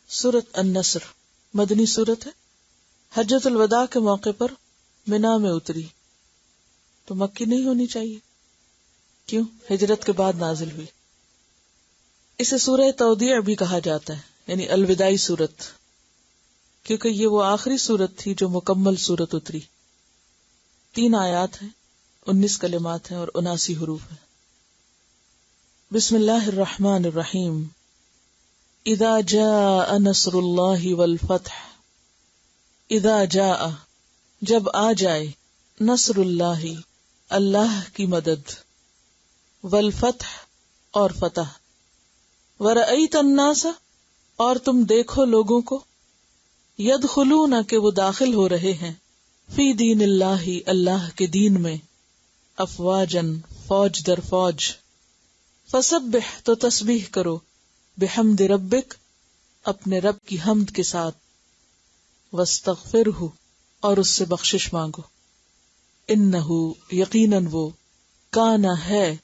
سورۃ النصر مدنی سورت ہے، حجۃ الوداع کے موقع پر منا میں اتری، تو مکی نہیں ہونی چاہیے، کیوں؟ ہجرت کے بعد نازل ہوئی۔ اسے سورہ تودیع بھی کہا جاتا ہے، یعنی الوداعی سورت، کیونکہ یہ وہ آخری سورت تھی جو مکمل سورت اتری۔ 3 آیات ہیں، 19 کلمات ہیں اور 79 حروف ہیں۔ بسم اللہ الرحمن الرحیم۔ اذا جاء نصر اللہ والفتح، اذا جاء جب آ جائے، نصر اللہ اللہ کی مدد، والفتح اور فتح، ورأیت الناس اور تم دیکھو لوگوں کو، یدخلون کہ وہ داخل ہو رہے ہیں، فی دین اللہ اللہ کے دین میں، افواجن فوج در فوج، فسبح تو تسبیح کرو، بحمد ربک اپنے رب کی حمد کے ساتھ، واستغفرہ اور اس سے بخشش مانگو، انہ یقیناً وہ، کانا ہے،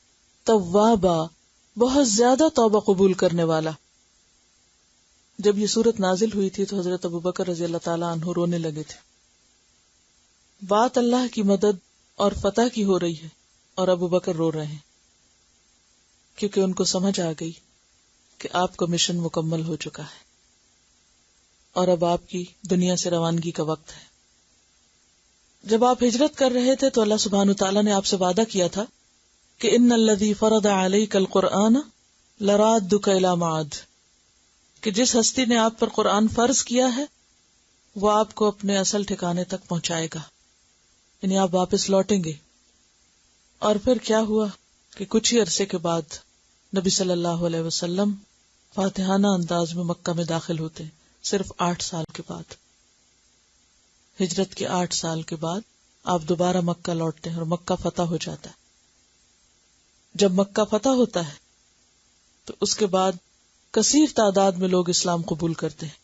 توابا بہت زیادہ توبہ قبول کرنے والا۔ جب یہ سورت نازل ہوئی تھی تو حضرت ابوبکر رضی اللہ تعالیٰ عنہ رونے لگے تھے۔ بات اللہ کی مدد اور فتح کی ہو رہی ہے اور ابوبکر رو رہے ہیں، کیونکہ ان کو سمجھ آ گئی کہ آپ کا مشن مکمل ہو چکا ہے اور اب آپ کی دنیا سے روانگی کا وقت ہے۔ جب آپ ہجرت کر رہے تھے تو اللہ سبحانہ وتعالیٰ نے آپ سے وعدہ کیا تھا کہ ان الذی فرض علیک القرآن لرادک الی معاد، کہ جس ہستی نے آپ پر قرآن فرض کیا ہے وہ آپ کو اپنے اصل ٹھکانے تک پہنچائے گا، یعنی آپ واپس لوٹیں گے۔ اور پھر کیا ہوا کہ کچھ ہی عرصے کے بعد نبی صلی اللہ علیہ وسلم فاتحانہ انداز میں مکہ میں داخل ہوتے ہیں، صرف 8 سال کے بعد، ہجرت کے 8 سال کے بعد آپ دوبارہ مکہ لوٹتے ہیں اور مکہ فتح ہو جاتا ہے۔ جب مکہ فتح ہوتا ہے تو اس کے بعد کثیر تعداد میں لوگ اسلام قبول کرتے ہیں،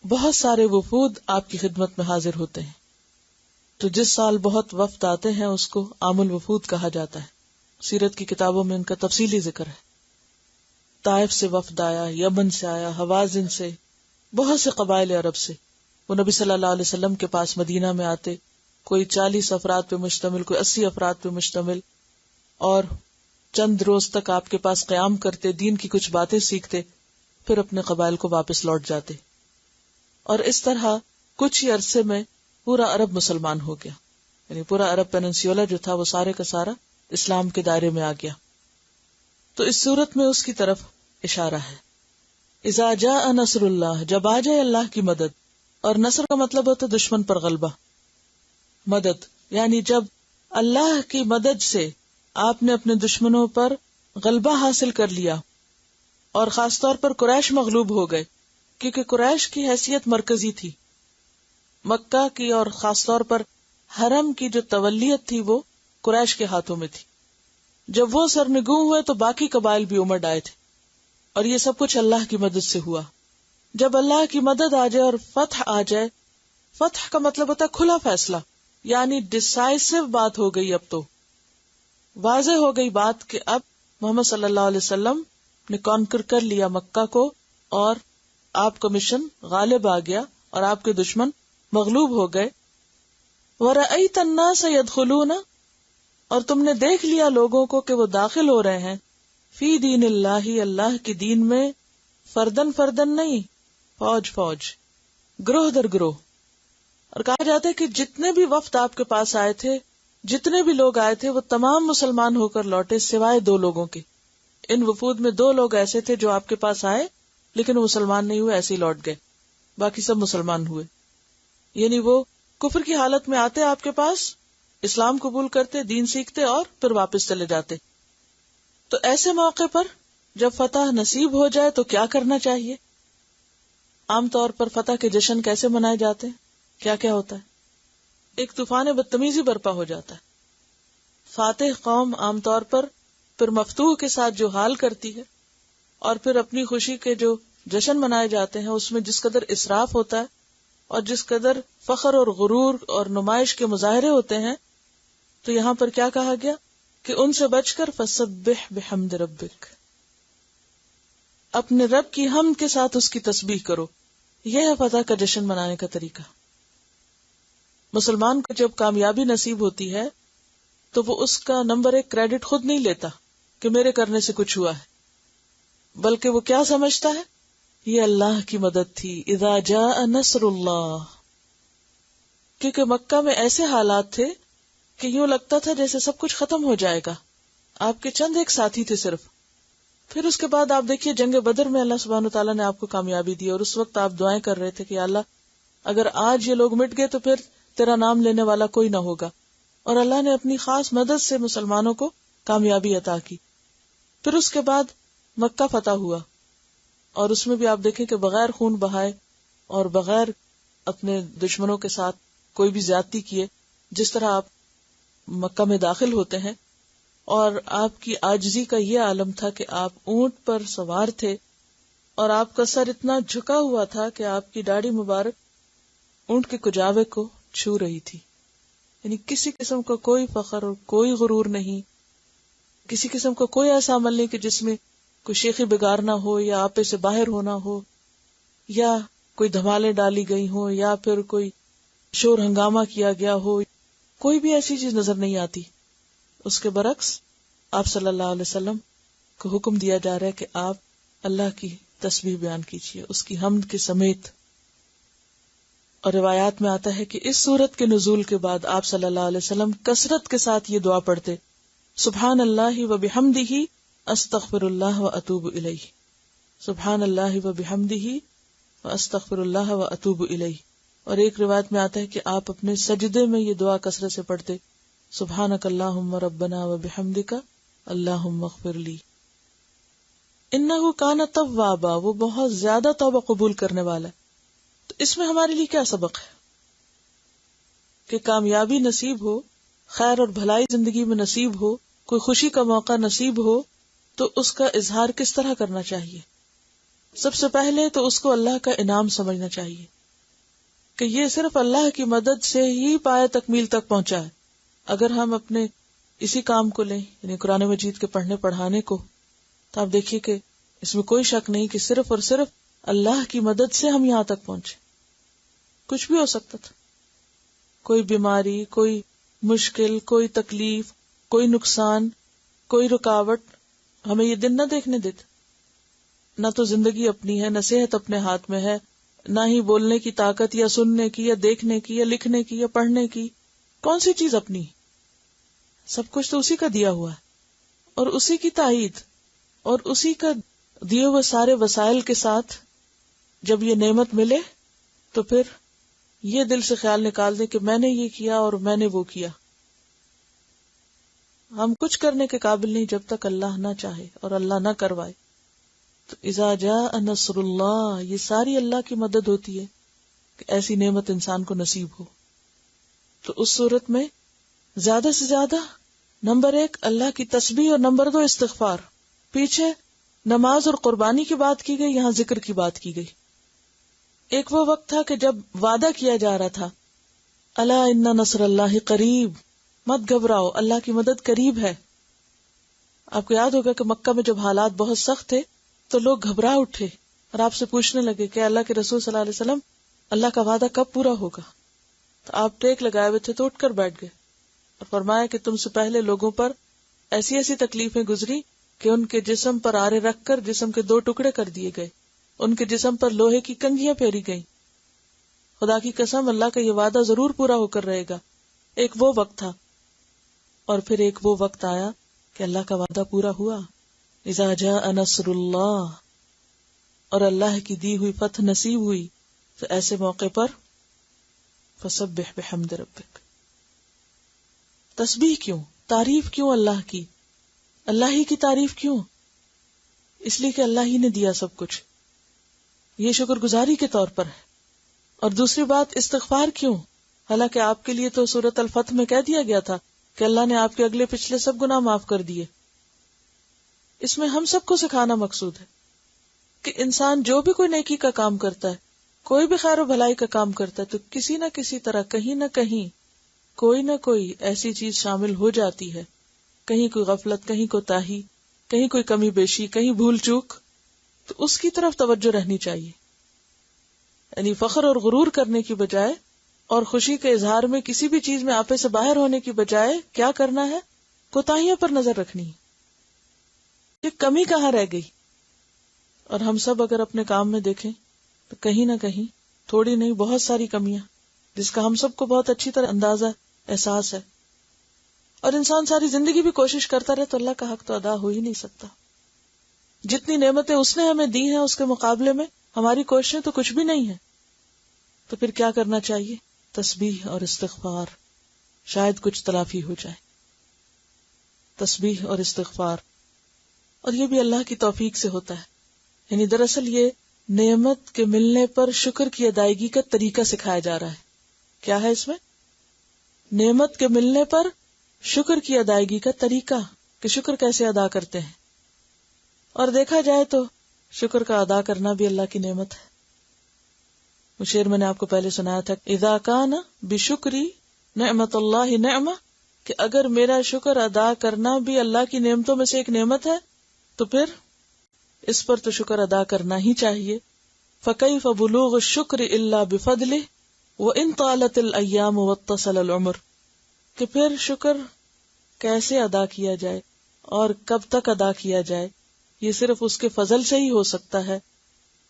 بہت سارے وفود آپ کی خدمت میں حاضر ہوتے ہیں۔ تو جس سال بہت وفد آتے ہیں اس کو عام الوفود کہا جاتا ہے، سیرت کی کتابوں میں ان کا تفصیلی ذکر ہے۔ طائف سے وفد آیا، یمن سے آیا، حوازن سے، بہت سے قبائل عرب سے، وہ نبی صلی اللہ علیہ وسلم کے پاس مدینہ میں آتے، کوئی 40 افراد پہ مشتمل، کوئی 80 افراد پہ مشتمل، اور چند روز تک آپ کے پاس قیام کرتے، دین کی کچھ باتیں سیکھتے، پھر اپنے قبائل کو واپس لوٹ جاتے، اور اس طرح کچھ ہی عرصے میں پورا عرب مسلمان ہو گیا، یعنی پورا عرب پیننسیولا جو تھا وہ سارے کا سارا اسلام کے دائرے میں آ گیا۔ تو اس صورت میں اس کی طرف اشارہ ہے، اذا جاء نصر اللہ، جب آ جائے اللہ کی مدد، اور نصر کا مطلب ہوتا ہے دشمن پر غلبہ، مدد یعنی جب اللہ کی مدد سے آپ نے اپنے دشمنوں پر غلبہ حاصل کر لیا، اور خاص طور پر قریش مغلوب ہو گئے، کیونکہ قریش کی حیثیت مرکزی تھی، مکہ کی اور خاص طور پر حرم کی جو تولیت تھی وہ قریش کے ہاتھوں میں تھی۔ جب وہ سرنگوں ہوئے تو باقی قبائل بھی امڑ آئے تھے، اور یہ سب کچھ اللہ کی مدد سے ہوا۔ جب اللہ کی مدد آ جائے اور فتح آ جائے، فتح کا مطلب ہوتا ہے کھلا فیصلہ، یعنی ڈیسائیسو بات ہو گئی، اب تو واضح ہو گئی بات کہ اب محمد صلی اللہ علیہ وسلم نے کانکر کر لیا مکہ کو، اور آپ کا مشن غالب آ گیا اور آپ کے دشمن مغلوب ہو گئے۔ وَرَأَيْتَ النَّاسَ يَدْخُلُونَ اور تم نے دیکھ لیا لوگوں کو کہ وہ داخل ہو رہے ہیں، فی دین اللہ اللہ کی دین میں، فردن فردن نہیں، فوج فوج، گروہ در گروہ۔ اور کہا جاتا ہے کہ جتنے بھی وفد آپ کے پاس آئے تھے، جتنے بھی لوگ آئے تھے، وہ تمام مسلمان ہو کر لوٹے سوائے 2 لوگوں کے۔ ان وفود میں 2 لوگ ایسے تھے جو آپ کے پاس آئے لیکن وہ مسلمان نہیں ہوئے، ایسے ہی لوٹ گئے، باقی سب مسلمان ہوئے۔ یعنی وہ کفر کی حالت میں آتے آپ کے پاس، اسلام قبول کرتے، دین سیکھتے اور پھر واپس چلے جاتے۔ تو ایسے موقع پر جب فتح نصیب ہو جائے تو کیا کرنا چاہیے؟ عام طور پر فتح کے جشن کیسے منائے جاتے ہیں؟ کیا کیا ہوتا ہے؟ ایک طوفان بدتمیزی برپا ہو جاتا ہے۔ فاتح قوم عام طور پر پھر مفتوح کے ساتھ جو حال کرتی ہے، اور پھر اپنی خوشی کے جو جشن منائے جاتے ہیں اس میں جس قدر اسراف ہوتا ہے اور جس قدر فخر اور غرور اور نمائش کے مظاہرے ہوتے ہیں، تو یہاں پر کیا کہا گیا کہ ان سے بچ کر فسبح بحمد ربک، اپنے رب کی حمد کے ساتھ اس کی تسبیح کرو. یہ ہے فتح کا جشن منانے کا طریقہ. مسلمان کو جب کامیابی نصیب ہوتی ہے تو وہ اس کا نمبر 1 کریڈٹ خود نہیں لیتا کہ میرے کرنے سے کچھ ہوا ہے، بلکہ وہ کیا سمجھتا ہے؟ یہ اللہ کی مدد تھی. اذا جاء نصر اللہ. کیونکہ مکہ میں ایسے حالات تھے کہ یوں لگتا تھا جیسے سب کچھ ختم ہو جائے گا. آپ کے چند ایک ساتھی تھے صرف. پھر اس کے بعد آپ دیکھیے جنگ بدر میں اللہ سبحانہ وتعالیٰ نے آپ کو کامیابی دی، اور اس وقت آپ دعائیں کر رہے تھے کہ اللہ اگر آج یہ لوگ مٹ گئے تو پھر تیرا نام لینے والا کوئی نہ ہوگا. اور اللہ نے اپنی خاص مدد سے مسلمانوں کو کامیابی عطا کی. پھر اس کے بعد مکہ فتح ہوا، اور اس میں بھی آپ دیکھیں کہ بغیر خون بہائے اور بغیر اپنے دشمنوں کے ساتھ کوئی بھی زیادتی کیے، جس طرح آپ مکہ میں داخل ہوتے ہیں، اور آپ کی عاجزی کا یہ عالم تھا کہ آپ اونٹ پر سوار تھے اور آپ کا سر اتنا جھکا ہوا تھا کہ آپ کی داڑھی مبارک اونٹ کے کجاوے کو چھو رہی تھی. یعنی کسی قسم کا کوئی فخر اور کوئی غرور نہیں، کسی قسم کا کوئی ایسا عمل نہیں کہ جس میں کوئی شیخی بگارنا ہو یا آپے سے باہر ہونا ہو یا کوئی دھمالیں ڈالی گئی ہوں یا پھر کوئی شور ہنگامہ کیا گیا ہو. کوئی بھی ایسی چیز نظر نہیں آتی. اس کے برعکس آپ صلی اللہ علیہ وسلم کو حکم دیا جا رہا ہے کہ آپ اللہ کی تسبیح بیان کیجیے اس کی حمد کے سمیت. اور روایات میں آتا ہے کہ اس سورت کے نزول کے بعد آپ صلی اللہ علیہ وسلم کثرت کے ساتھ یہ دعا پڑھتے: سبحان اللہ و بحمدہ استغفر اللہ و اتوب الیہ. سبحان اللہ و بحمدہ و استغفر اللہ و اتوب الیہ. اور ایک روایت میں آتا ہے کہ آپ اپنے سجدے میں یہ دعا کثرت سے پڑھتے: سبحانک اللہم ربنا و بحمدک اللہم اغفر لی. انہ کان توابا، وہ بہت زیادہ توبہ قبول کرنے والا ہے. تو اس میں ہمارے لیے کیا سبق ہے؟ کہ کامیابی نصیب ہو، خیر اور بھلائی زندگی میں نصیب ہو، کوئی خوشی کا موقع نصیب ہو تو اس کا اظہار کس طرح کرنا چاہیے؟ سب سے پہلے تو اس کو اللہ کا انعام سمجھنا چاہیے کہ یہ صرف اللہ کی مدد سے ہی پایہ تکمیل تک پہنچا ہے. اگر ہم اپنے اسی کام کو لیں، یعنی قرآن مجید کے پڑھنے پڑھانے کو، تو آپ دیکھیے کہ اس میں کوئی شک نہیں کہ صرف اور صرف اللہ کی مدد سے ہم یہاں تک پہنچے. کچھ بھی ہو سکتا تھا، کوئی بیماری، کوئی مشکل، کوئی تکلیف، کوئی نقصان، کوئی رکاوٹ ہمیں یہ دن نہ دیکھنے دیتے. نہ تو زندگی اپنی ہے، نہ صحت اپنے ہاتھ میں ہے، نہ ہی بولنے کی طاقت یا سننے کی یا دیکھنے کی یا لکھنے کی یا پڑھنے کی. کون سی چیز اپنی؟ سب کچھ تو اسی کا دیا ہوا ہے، اور اسی کی تائید اور اسی کا دیے ہوئے سارے وسائل کے ساتھ جب یہ نعمت ملے تو پھر یہ دل سے خیال نکال دے کہ میں نے یہ کیا اور میں نے وہ کیا. ہم کچھ کرنے کے قابل نہیں جب تک اللہ نہ چاہے اور اللہ نہ کروائے. تو اذا جاء نصر اللہ، یہ ساری اللہ کی مدد ہوتی ہے کہ ایسی نعمت انسان کو نصیب ہو. تو اس صورت میں زیادہ سے زیادہ نمبر 1 اللہ کی تسبیح اور نمبر 2 استغفار. پیچھے نماز اور قربانی کی بات کی گئی، یہاں ذکر کی بات کی گئی. ایک وہ وقت تھا کہ جب وعدہ کیا جا رہا تھا، الا ان نصر اللہ قریب، مت گھبراؤ اللہ کی مدد قریب ہے. آپ کو یاد ہوگا کہ مکہ میں جب حالات بہت سخت تھے تو لوگ گھبرا اٹھے اور آپ سے پوچھنے لگے کہ اللہ کے رسول صلی اللہ علیہ وسلم اللہ کا وعدہ کب پورا ہوگا؟ تو آپ ٹیک لگائے ہوئے تھے تو اٹھ کر بیٹھ گئے اور فرمایا کہ تم سے پہلے لوگوں پر ایسی ایسی تکلیفیں گزری کہ ان کے جسم پر آرے رکھ کر جسم کے 2 ٹکڑے کر دیے گئے، ان کے جسم پر لوہے کی کنگھیاں پھیری گئیں. خدا کی قسم اللہ کا یہ وعدہ ضرور پورا ہو کر رہے گا. ایک وہ وقت تھا، اور پھر ایک وہ وقت آیا کہ اللہ کا وعدہ پورا ہوا. اذا جاء نصر اللہ، اور اللہ کی دی ہوئی فتح نصیب ہوئی. تو ایسے موقع پر فسبح بحمد ربک، تسبیح کیوں، تعریف کیوں اللہ کی، اللہ ہی کی تعریف کیوں؟ اس لیے کہ اللہ ہی نے دیا سب کچھ، یہ شکر گزاری کے طور پر ہے. اور دوسری بات استغفار کیوں؟ حالانکہ آپ کے لیے تو سورۃ الفتح میں کہہ دیا گیا تھا کہ اللہ نے آپ کے اگلے پچھلے سب گناہ معاف کر دیے. اس میں ہم سب کو سکھانا مقصود ہے کہ انسان جو بھی کوئی نیکی کا کام کرتا ہے، کوئی بھی خیر و بھلائی کا کام کرتا ہے، تو کسی نہ کسی طرح کہیں نہ کہیں کوئی نہ کوئی ایسی چیز شامل ہو جاتی ہے، کہیں کوئی غفلت، کہیں کوتاہی، کہیں کوئی کمی بیشی، کہیں بھول چوک. تو اس کی طرف توجہ رہنی چاہیے. یعنی فخر اور غرور کرنے کی بجائے اور خوشی کے اظہار میں کسی بھی چیز میں آپے سے باہر ہونے کی بجائے کیا کرنا ہے؟ کوتاہیوں پر نظر رکھنی ہے. یہ کمی کہاں رہ گئی؟ اور ہم سب اگر اپنے کام میں دیکھیں تو کہیں نہ کہیں تھوڑی نہیں بہت ساری کمیاں جس کا ہم سب کو بہت اچھی طرح اندازہ احساس ہے. اور انسان ساری زندگی بھی کوشش کرتا رہے تو اللہ کا حق تو ادا ہو ہی نہیں سکتا. جتنی نعمتیں اس نے ہمیں دی ہیں اس کے مقابلے میں ہماری کوششیں تو کچھ بھی نہیں ہیں. تو پھر کیا کرنا چاہیے؟ تسبیح اور استغفار. شاید کچھ تلافی ہو جائے. تسبیح اور استغفار. اور یہ بھی اللہ کی توفیق سے ہوتا ہے. یعنی دراصل یہ نعمت کے ملنے پر شکر کی ادائیگی کا طریقہ سکھایا جا رہا ہے. کیا ہے اس میں؟ نعمت کے ملنے پر شکر کی ادائیگی کا طریقہ کہ شکر کیسے ادا کرتے ہیں. اور دیکھا جائے تو شکر کا ادا کرنا بھی اللہ کی نعمت ہے. وہ شعر میں نے آپ کو پہلے سنایا تھا، اذا کان بشکری نعمت اللہ نعمہ، کہ اگر میرا شکر ادا کرنا بھی اللہ کی نعمتوں میں سے ایک نعمت ہے تو پھر اس پر تو شکر ادا کرنا ہی چاہیے. فکیف بلوغ الشکر الا بفضلہ وان طالت الایام واتصل العمر، کہ پھر شکر کیسے ادا کیا جائے اور کب تک ادا کیا جائے، یہ صرف اس کے فضل سے ہی ہو سکتا ہے.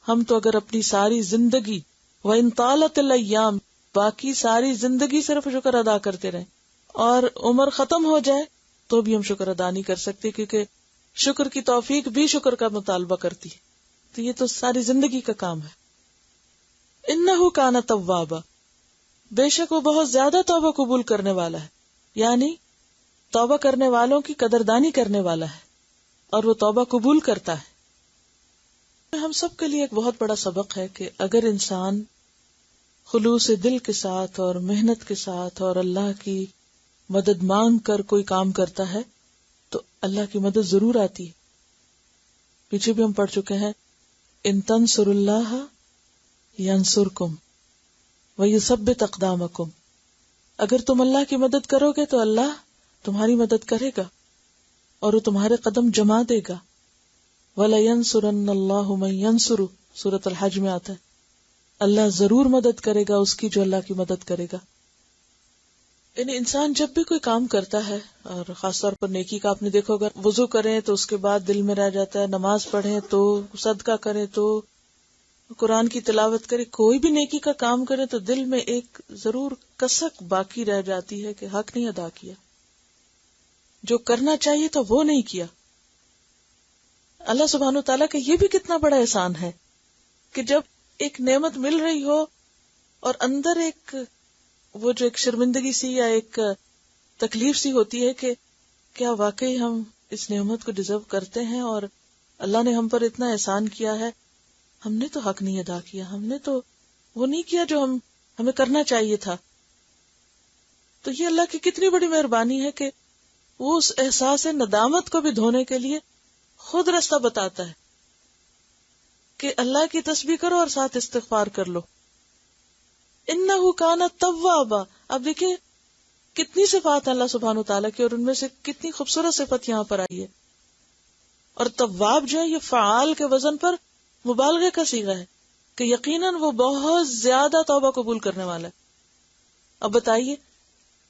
ہم تو اگر اپنی ساری زندگی وان طالت الایام، باقی ساری زندگی صرف شکر ادا کرتے رہیں اور عمر ختم ہو جائے تو بھی ہم شکر ادا نہیں کر سکتے، کیونکہ شکر کی توفیق بھی شکر کا مطالبہ کرتی ہے. تو یہ تو ساری زندگی کا کام ہے. انہ کان توابا، بے شک وہ بہت زیادہ توبہ قبول کرنے والا ہے. یعنی توبہ کرنے والوں کی قدردانی کرنے والا ہے اور وہ توبہ قبول کرتا ہے. ہم سب کے لیے ایک بہت بڑا سبق ہے کہ اگر انسان خلوص دل کے ساتھ اور محنت کے ساتھ اور اللہ کی مدد مانگ کر کوئی کام کرتا ہے تو اللہ کی مدد ضرور آتی ہے. پیچھے بھی ہم پڑھ چکے ہیں، ان تنصروا اللہ ینصرکم ویثبت اقدامکم، اگر تم اللہ کی مدد کرو گے تو اللہ تمہاری مدد کرے گا اور وہ تمہارے قدم جما دے گا. وَلَيَنْصُرَنَّ اللَّهُ مَن يَنْصُرُ، سورۃ الحج میں آتا ہے اللہ ضرور مدد کرے گا اس کی جو اللہ کی مدد کرے گا. یعنی انسان جب بھی کوئی کام کرتا ہے اور خاص طور پر نیکی کا، آپ نے دیکھو اگر وضو کریں تو اس کے بعد دل میں رہ جاتا ہے، نماز پڑھیں تو، صدقہ کریں تو، قرآن کی تلاوت کریں، کوئی بھی نیکی کا کام کریں تو دل میں ایک ضرور کسک باقی رہ جاتی ہے کہ حق نہیں ادا کیا، جو کرنا چاہیے تھا وہ نہیں کیا. اللہ سبحانہ وتعالیٰ کا یہ بھی کتنا بڑا احسان ہے کہ جب ایک نعمت مل رہی ہو اور اندر ایک وہ جو ایک شرمندگی سی یا ایک تکلیف سی ہوتی ہے کہ کیا واقعی ہم اس نعمت کو ڈیزرو کرتے ہیں اور اللہ نے ہم پر اتنا احسان کیا ہے، ہم نے تو حق نہیں ادا کیا، ہم نے تو وہ نہیں کیا جو ہمیں کرنا چاہیے تھا. تو یہ اللہ کی کتنی بڑی مہربانی ہے کہ وہ اس احساس ندامت کو بھی دھونے کے لیے خود راستہ بتاتا ہے کہ اللہ کی تسبیح کرو اور ساتھ استغفار کر لو. انہ کان توابا. اب دیکھیں کتنی صفات اللہ سبحانہ وتعالیٰ کی اور ان میں سے کتنی خوبصورت صفت یہاں پر آئی ہے. اور تواب جو ہے یہ فعال کے وزن پر مبالغے کا صیغہ ہے کہ یقیناً وہ بہت زیادہ توبہ قبول کرنے والا ہے. اب بتائیے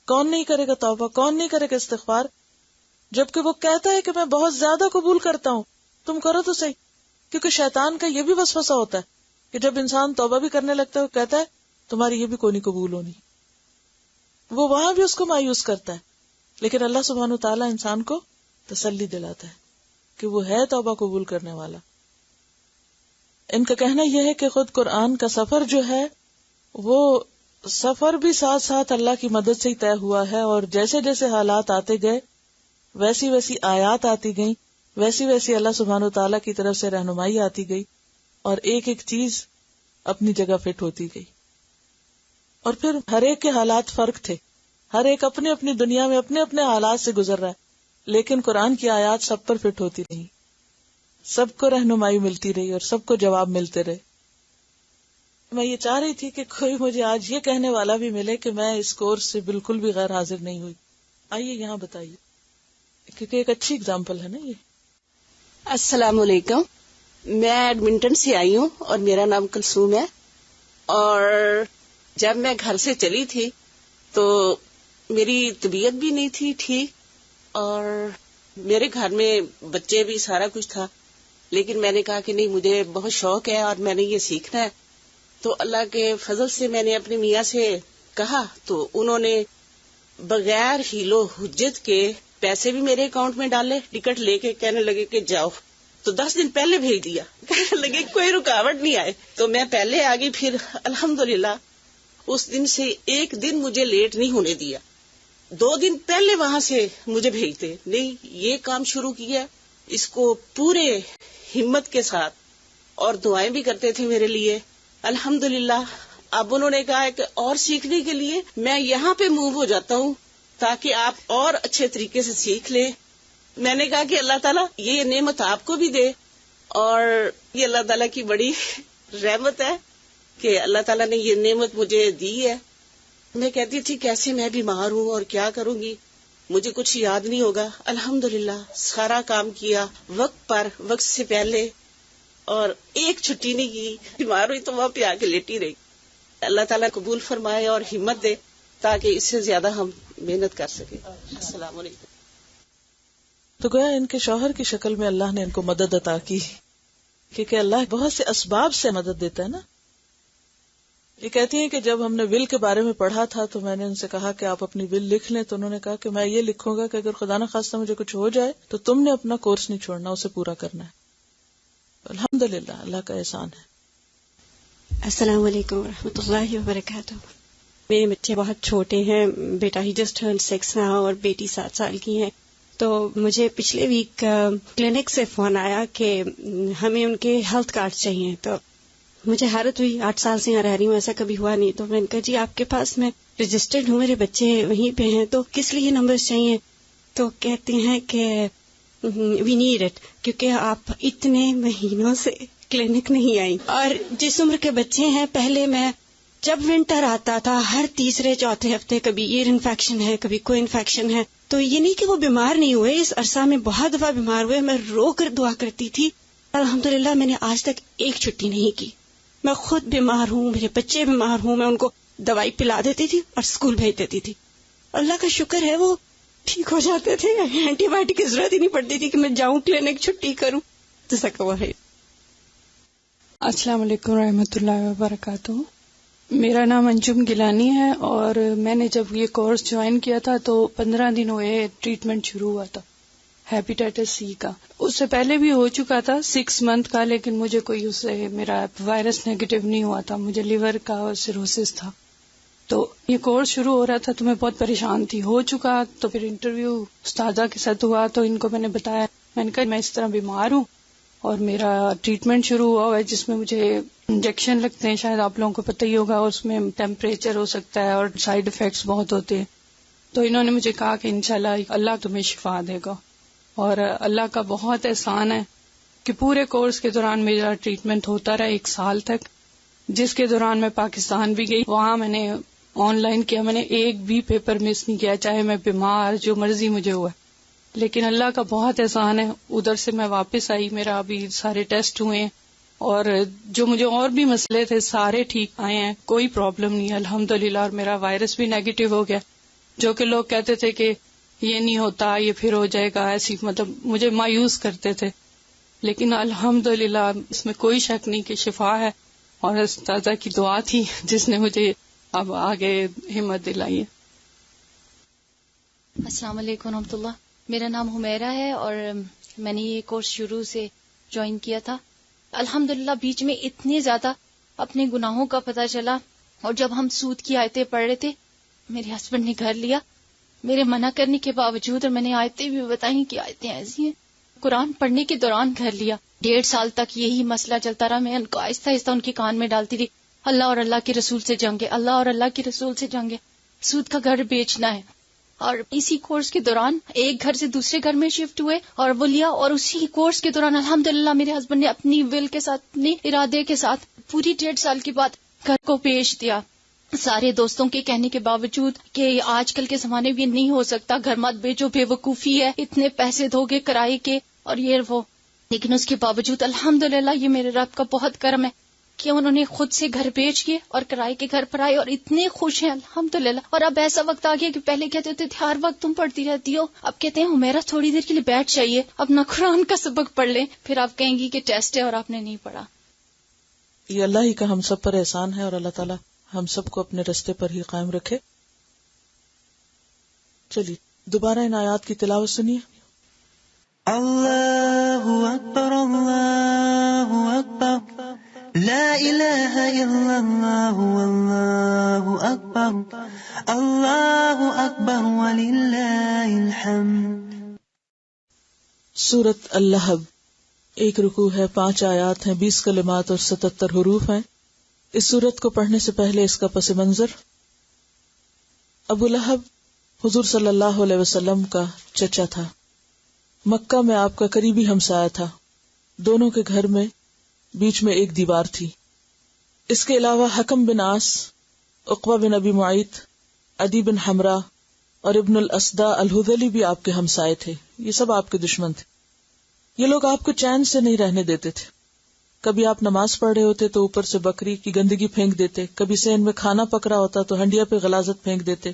کون نہیں کرے گا توبہ، کون نہیں کرے گا استغفار، جبکہ وہ کہتا ہے کہ میں بہت زیادہ قبول کرتا ہوں. تم کرو تو صحیح، کیونکہ شیطان کا یہ بھی وسوسہ ہوتا ہے کہ جب انسان توبہ بھی کرنے لگتا ہے وہ کہتا ہے تمہاری یہ بھی کوئی نہیں قبول ہونی. وہ وہاں بھی اس کو مایوس کرتا ہے، لیکن اللہ سبحانہ وتعالیٰ انسان کو تسلی دلاتا ہے کہ وہ ہے توبہ قبول کرنے والا. ان کا کہنا یہ ہے کہ خود قرآن کا سفر جو ہے وہ سفر بھی ساتھ ساتھ اللہ کی مدد سے ہی طے ہوا ہے، اور جیسے جیسے حالات آتے گئے ویسی ویسی آیات آتی گئیں، ویسی ویسی اللہ سبحانہ وتعالیٰ کی طرف سے رہنمائی آتی گئی اور ایک ایک چیز اپنی جگہ فٹ ہوتی گئی. اور پھر ہر ایک کے حالات فرق تھے، ہر ایک اپنے اپنی دنیا میں اپنے اپنے حالات سے گزر رہا ہے، لیکن قرآن کی آیات سب پر فٹ ہوتی رہی، سب کو رہنمائی ملتی رہی اور سب کو جواب ملتے رہے. میں یہ چاہ رہی تھی کہ کوئی مجھے آج یہ کہنے والا بھی ملے کہ میں اس کورس سے بالکل بھی غیر حاضر نہیں ہوئی. آئیے یہاں بتائیے، کیونکہ ایک اچھی اگزامپل ہے نا یہ. السلام علیکم. میں ایڈمنٹن سے آئی ہوں اور میرا نام کلثوم ہے. اور جب میں گھر سے چلی تھی تو میری طبیعت بھی نہیں تھی ٹھیک، اور میرے گھر میں بچے بھی سارا کچھ تھا، لیکن میں نے کہا کہ نہیں، مجھے بہت شوق ہے اور میں نے یہ سیکھنا ہے. تو اللہ کے فضل سے میں نے اپنے میاں سے کہا تو انہوں نے بغیر ہیلو حجت کے پیسے بھی میرے اکاؤنٹ میں ڈالے، ٹکٹ لے کے کہنے لگے کہ جاؤ. تو 10 دن پہلے بھیج دیا، کہنے لگے کوئی رکاوٹ نہیں آئے. تو میں پہلے آ گئی. پھر الحمدللہ اس دن سے ایک دن مجھے لیٹ نہیں ہونے دیا. 2 دن پہلے وہاں سے مجھے بھیجتے، نہیں یہ کام شروع کیا، اس کو پورے ہمت کے ساتھ، اور دعائیں بھی کرتے تھے میرے لیے. الحمدللہ اب انہوں نے کہا کہ اور سیکھنے کے لیے میں یہاں پہ موو ہو جاتا ہوں تاکہ آپ اور اچھے طریقے سے سیکھ لیں. میں نے کہا کہ اللہ تعالیٰ یہ نعمت آپ کو بھی دے، اور یہ اللہ تعالیٰ کی بڑی رحمت ہے کہ اللہ تعالیٰ نے یہ نعمت مجھے دی ہے. میں کہتی تھی کیسے میں بیمار ہوں اور کیا کروں گی، مجھے کچھ یاد نہیں ہوگا. الحمدللہ سارا کام کیا وقت پر، وقت سے پہلے، اور ایک چھٹی نہیں کی. بیمار ہوئی تو وہاں پہ آ کے لیٹی رہی. اللہ تعالیٰ قبول فرمائے اور ہمت دے تاکہ اس سے زیادہ ہم محنت کر سکیں. السلام علیکم. تو گویا ان کے شوہر کی شکل میں اللہ نے ان کو مدد عطا کی، کیونکہ اللہ بہت سے اسباب سے مدد دیتا ہے نا. یہ کہتی ہیں کہ جب ہم نے ول کے بارے میں پڑھا تھا تو میں نے ان سے کہا کہ آپ اپنی ول لکھ لیں، تو انہوں نے کہا کہ میں یہ لکھوں گا کہ اگر خدا نہ خواستہ مجھے کچھ ہو جائے تو تم نے اپنا کورس نہیں چھوڑنا، اسے پورا کرنا ہے. الحمدللہ اللہ کا احسان ہے. السلام علیکم ورحمۃ اللہ وبرکاتہ. میرے بچے بہت چھوٹے ہیں، بیٹا ہی جسٹ ٹرن 6 نا اور بیٹی 7 سال کی ہیں. تو مجھے پچھلے ویک کلینک سے فون آیا کہ ہمیں ان کے ہیلتھ کارڈ چاہیے. تو مجھے حیرت ہوئی، 8 سال سے یہاں رہ رہی ہوں، ایسا کبھی ہوا نہیں. تو میں نے کہا جی آپ کے پاس میں رجسٹرڈ ہوں، میرے بچے وہیں پہ ہیں، تو کس لیے نمبرز چاہیے؟ تو کہتے ہیں کہ وی نیڈ اٹ، کیونکہ آپ اتنے مہینوں سے کلینک نہیں آئی، اور جس عمر کے بچے ہیں، پہلے میں جب ونٹر آتا تھا ہر تیسرے چوتھے ہفتے کبھی ایئر انفیکشن ہے، کبھی کوئی انفیکشن ہے. تو یہ نہیں کہ وہ بیمار نہیں ہوئے، اس عرصہ میں بہت دفعہ بیمار ہوئے. میں رو کر دعا کرتی تھی. الحمدللہ میں نے آج تک ایک چھٹی نہیں کی. میں خود بیمار ہوں، میرے بچے بیمار ہوں، میں ان کو دوائی پلا دیتی تھی اور اسکول بھیج دیتی تھی. اللہ کا شکر ہے وہ ٹھیک ہو جاتے تھے، اینٹی بایوٹک کی ضرورت ہی نہیں پڑتی تھی کہ میں جاؤں کلینک چھٹی کروں. جزاک اللہ خیر. السلام علیکم رحمۃ اللہ وبرکاتہ. میرا نام انجم گیلانی ہے، اور میں نے جب یہ کورس جوائن کیا تھا تو 15 دن ہوئے ٹریٹمنٹ شروع ہوا تھا ہیپیٹائٹس سی کا. اس سے پہلے بھی ہو چکا تھا 6 منتھ کا، لیکن مجھے کوئی اس سے میرا وائرس نیگیٹو نہیں ہوا تھا. مجھے لیور کا سیروسس تھا. تو یہ کورس شروع ہو رہا تھا تو میں بہت پریشان تھی. ہو چکا تو پھر انٹرویو استاذہ کے ساتھ ہوا تو ان کو میں نے بتایا، میں نے کہا میں اس طرح بیمار ہوں اور میرا ٹریٹمنٹ شروع ہوا ہے جس میں مجھے انجیکشن لگتے ہیں، شاید آپ لوگوں کو پتہ ہی ہوگا، اس میں ٹیمپریچر ہو سکتا ہے اور سائیڈ افیکٹس بہت ہوتے ہیں. تو انہوں نے مجھے کہا کہ انشاءاللہ اللہ تمہیں شفا دے گا. اور اللہ کا بہت احسان ہے کہ پورے کورس کے دوران میرا ٹریٹمنٹ ہوتا رہا 1 سال تک، جس کے دوران میں پاکستان بھی گئی. وہاں میں نے آن لائن کیا، میں نے ایک بھی پیپر مس نہیں کیا، چاہے میں بیمار جو مرضی مجھے ہوا. لیکن اللہ کا بہت احسان ہے، ادھر سے میں واپس آئی، میرا ابھی سارے ٹیسٹ ہوئے ہیں اور جو مجھے اور بھی مسئلے تھے سارے ٹھیک آئے ہیں، کوئی پرابلم نہیں ہے الحمدللہ. اور میرا وائرس بھی نیگیٹو ہو گیا. جو کہ لوگ کہتے تھے کہ یہ نہیں ہوتا، یہ پھر ہو جائے گا، ایسی مطلب مجھے مایوس کرتے تھے، لیکن الحمدللہ اس میں کوئی شک نہیں کہ شفا ہے. اور استاذہ کی دعا تھی جس نے مجھے اب آگے ہمت دلائی ہے. السلام علیکم ورحمۃ اللہ. میرا نام حمیرہ ہے اور میں نے یہ کورس شروع سے جوائن کیا تھا. الحمدللہ بیچ میں اتنے زیادہ اپنے گناہوں کا پتہ چلا، اور جب ہم سود کی آیتیں پڑھ رہے تھے میرے ہسبینڈ نے گھر لیا میرے منع کرنے کے باوجود، اور میں نے آیتیں بھی بتائیں کہ آیتیں ایسی ہیں. قرآن پڑھنے کے دوران گھر لیا. 1.5 سال تک یہی مسئلہ چلتا رہا. میں ان کو آہستہ آہستہ ان کے کان میں ڈالتی تھی، اللہ اور اللہ کے رسول سے جنگ ہے، اللہ اور اللہ کے رسول سے جنگ ہے، سود کا گھر بیچنا ہے. اور اسی کورس کے دوران ایک گھر سے دوسرے گھر میں شفٹ ہوئے اور وہ لیا. اور اسی کورس کے دوران الحمدللہ میرے ہسبینڈ نے اپنی ول کے ساتھ، اپنے ارادے کے ساتھ پوری 1.5 سال کے بعد گھر کو بیچ دیا. سارے دوستوں کے کہنے کے باوجود کہ آج کل کے زمانے میں نہیں ہو سکتا، گھر مت بیچو، بے وقوفی ہے، اتنے پیسے دو گے کرائے کے اور یہ وہ. لیکن اس کے باوجود الحمدللہ یہ میرے رب کا بہت کرم ہے کہ انہوں نے خود سے گھر بیچ کے اور کرائے کے گھر پر آئے اور اتنے خوش ہیں الحمدللہ. اور اب ایسا وقت آ گیا کہ پہلے کہتے تھے ہر وقت تم پڑھتی رہتی ہو, اب کہتے ہیں میرا تھوڑی دیر کے لیے بیٹھ جائیے, اپنا قرآن کا سبق پڑھ لیں, پھر آپ کہیں گی کہ ٹیسٹ ہے اور آپ نے نہیں پڑھا. یہ اللہ ہی کا ہم سب پر احسان ہے اور اللہ تعالیٰ ہم سب کو اپنے رستے پر ہی قائم رکھے. چلیے دوبارہ ان آیات کی تلاوت سنیے. اللہ اکبر اللہ اکبر لا الہ الا اللہ واللہ اکبر وللہ الحمد. سورۃ اللہب ایک رکوع ہے, 5 آیات ہیں, 20 کلمات اور 77 حروف ہیں. اس سورت کو پڑھنے سے پہلے اس کا پس منظر. ابو لہب حضور صلی اللہ علیہ وسلم کا چچا تھا. مکہ میں آپ کا قریبی ہمسایہ تھا. دونوں کے گھر میں بیچ میں ایک دیوار تھی. اس کے علاوہ حکم بن عاص, عقبہ بن ابی معیط, عدی بن حمرہ اور ابن الاسداء الہذلی بھی آپ کے ہمسائے تھے. یہ سب آپ کے دشمن تھے. یہ لوگ آپ کو چین سے نہیں رہنے دیتے تھے. کبھی آپ نماز پڑھ رہے ہوتے تو اوپر سے بکری کی گندگی پھینک دیتے, کبھی صحن میں کھانا پک رہا ہوتا تو ہنڈیا پہ غلاظت پھینک دیتے.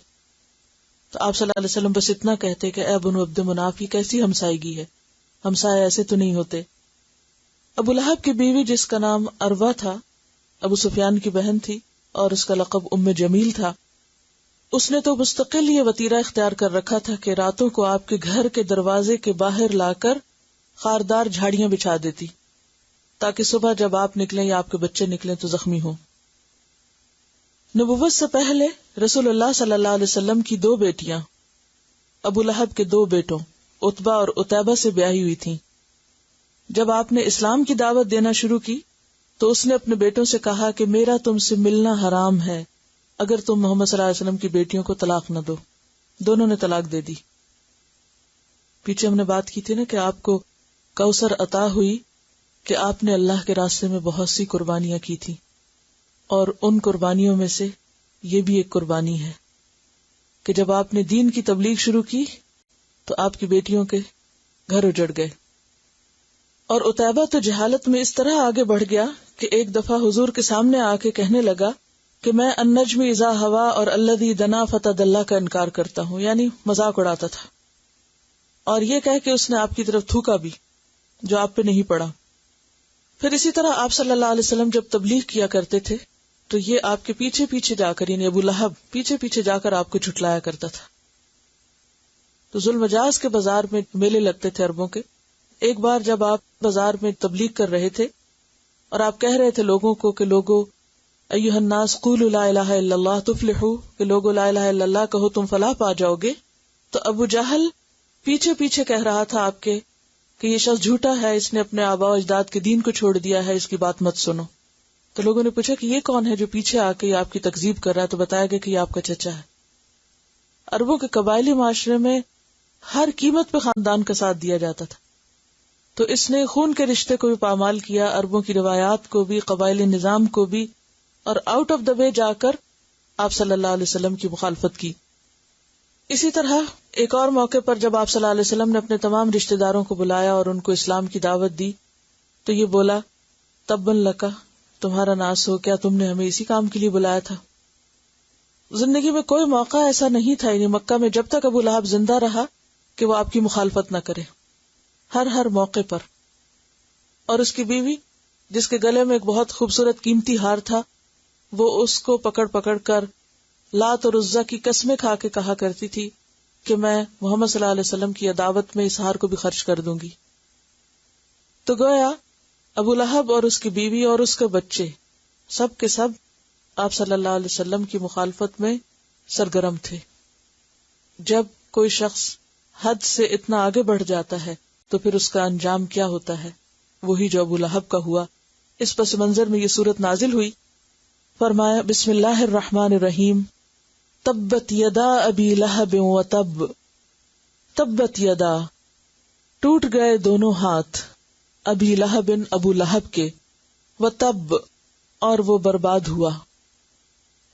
تو آپ صلی اللہ علیہ وسلم بس اتنا کہتے کہ اے بنو عبد مناف, یہ کیسی ہمسائیگی ہے, ہمسائے ایسے تو نہیں ہوتے. ابو لہب کی بیوی جس کا نام اروا تھا, ابو سفیان کی بہن تھی اور اس کا لقب ام جمیل تھا. اس نے تو مستقل یہ وطیرہ اختیار کر رکھا تھا کہ راتوں کو آپ کے گھر کے دروازے کے باہر لا کر خاردار جھاڑیاں بچھا دیتی تاکہ صبح جب آپ نکلیں یا آپ کے بچے نکلیں تو زخمی ہوں. نبوت سے پہلے رسول اللہ صلی اللہ علیہ وسلم کی 2 بیٹیاں ابو لہب کے 2 بیٹوں عتبہ اور عتیبہ سے بیاہی ہوئی تھیں. جب آپ نے اسلام کی دعوت دینا شروع کی تو اس نے اپنے بیٹوں سے کہا کہ میرا تم سے ملنا حرام ہے اگر تم محمد صلی اللہ علیہ وسلم کی بیٹیوں کو طلاق نہ دو. دونوں نے طلاق دے دی. پیچھے ہم نے بات کی تھی نا کہ آپ کو کوثر عطا ہوئی کہ آپ نے اللہ کے راستے میں بہت سی قربانیاں کی تھی, اور ان قربانیوں میں سے یہ بھی ایک قربانی ہے کہ جب آپ نے دین کی تبلیغ شروع کی تو آپ کی بیٹیوں کے گھر اجڑ گئے. اور عتیبہ تو جہالت میں اس طرح آگے بڑھ گیا کہ ایک دفعہ حضور کے سامنے آ کے کہنے لگا کہ میں النجم اذا ہوا اور الذی دنا فتدلی کا انکار کرتا ہوں, یعنی مذاق اڑاتا تھا. اور یہ کہہ کہ اس نے آپ کی طرف تھوکا بھی جو آپ پہ نہیں پڑا. پھر اسی طرح آپ صلی اللہ علیہ وسلم جب تبلیغ کیا کرتے تھے تو یہ آپ کے پیچھے پیچھے جا کر, یعنی ابو لہب پیچھے پیچھے جا کر آپ کو جھٹلایا کرتا تھا. تو ذوالمجاز کے بازار میں میلے لگتے تھے عربوں کے. ایک بار جب آپ بازار میں تبلیغ کر رہے تھے اور آپ کہہ رہے تھے لوگوں کو کہ لوگو ایھا الناس قولوا لا الہ الا اللہ تفلحوا, کہ لوگو لا الہ الا اللہ کہو تم فلاح پا جاؤ گے, تو ابو جہل پیچھے پیچھے کہہ رہا تھا آپ کے کہ یہ شخص جھوٹا ہے, اس نے اپنے آباء و اجداد کے دین کو چھوڑ دیا ہے, اس کی بات مت سنو. تو لوگوں نے پوچھا کہ یہ کون ہے جو پیچھے آ کے آپ کی تکذیب کر رہا ہے, تو بتایا گیا کہ یہ آپ کا چچا ہے. عربوں کے قبائلی معاشرے میں ہر قیمت پہ خاندان کا ساتھ دیا جاتا تھا, تو اس نے خون کے رشتے کو بھی پامال کیا, عربوں کی روایات کو بھی, قبائلی نظام کو بھی, اور آؤٹ آف دا وے جا کر آپ صلی اللہ علیہ وسلم کی مخالفت کی. اسی طرح ایک اور موقع پر جب آپ صلی اللہ علیہ وسلم نے اپنے تمام رشتہ داروں کو بلایا اور ان کو اسلام کی دعوت دی تو یہ بولا تبا لکا, تمہارا ناس ہو, کیا تم نے ہمیں اسی کام کے لیے بلایا تھا. زندگی میں کوئی موقع ایسا نہیں تھا, یعنی مکہ میں جب تک ابو لہب زندہ رہا, کہ وہ آپ کی مخالفت نہ کرے, ہر موقع پر. اور اس کی بیوی جس کے گلے میں ایک بہت خوبصورت قیمتی ہار تھا, وہ اس کو پکڑ پکڑ کر لات اور عزا کی قسمیں کھا کے کہا کرتی تھی کہ میں محمد صلی اللہ علیہ وسلم کی دعوت میں اس ہار کو بھی خرچ کر دوں گی. تو گویا ابو لہب اور اس کی بیوی اور اس کے بچے سب کے سب آپ صلی اللہ علیہ وسلم کی مخالفت میں سرگرم تھے. جب کوئی شخص حد سے اتنا آگے بڑھ جاتا ہے تو پھر اس کا انجام کیا ہوتا ہے, وہی جو ابو لہب کا ہوا. اس پس منظر میں یہ سورت نازل ہوئی. فرمایا بسم اللہ الرحمن الرحیم, تبت یدا ابی لہب و تب, تبت یدا ٹوٹ گئے دونوں ہاتھ, ابی لہب ابو لہب کے, و تب اور وہ برباد ہوا.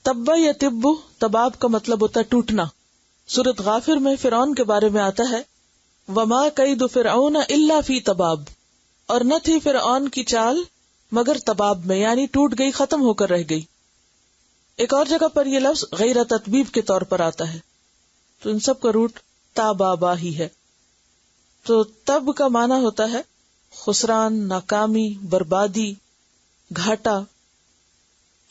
تبا یا تبو, تباب کا مطلب ہوتا ہے ٹوٹنا. سورۃ غافر میں فرعون کے بارے میں آتا ہے وما کید فرعون الا فی تباب, اور نہ تھی فرعون کی چال مگر تباب میں، یعنی ٹوٹ گئی، ختم ہو کر رہ گئی. ایک اور جگہ پر یہ لفظ غیر تطبیب کے طور پر آتا ہے، تو ان سب کا روٹ تابابا ہی ہے. تو تب کا معنی ہوتا ہے خسران، ناکامی، بربادی، گھاٹا.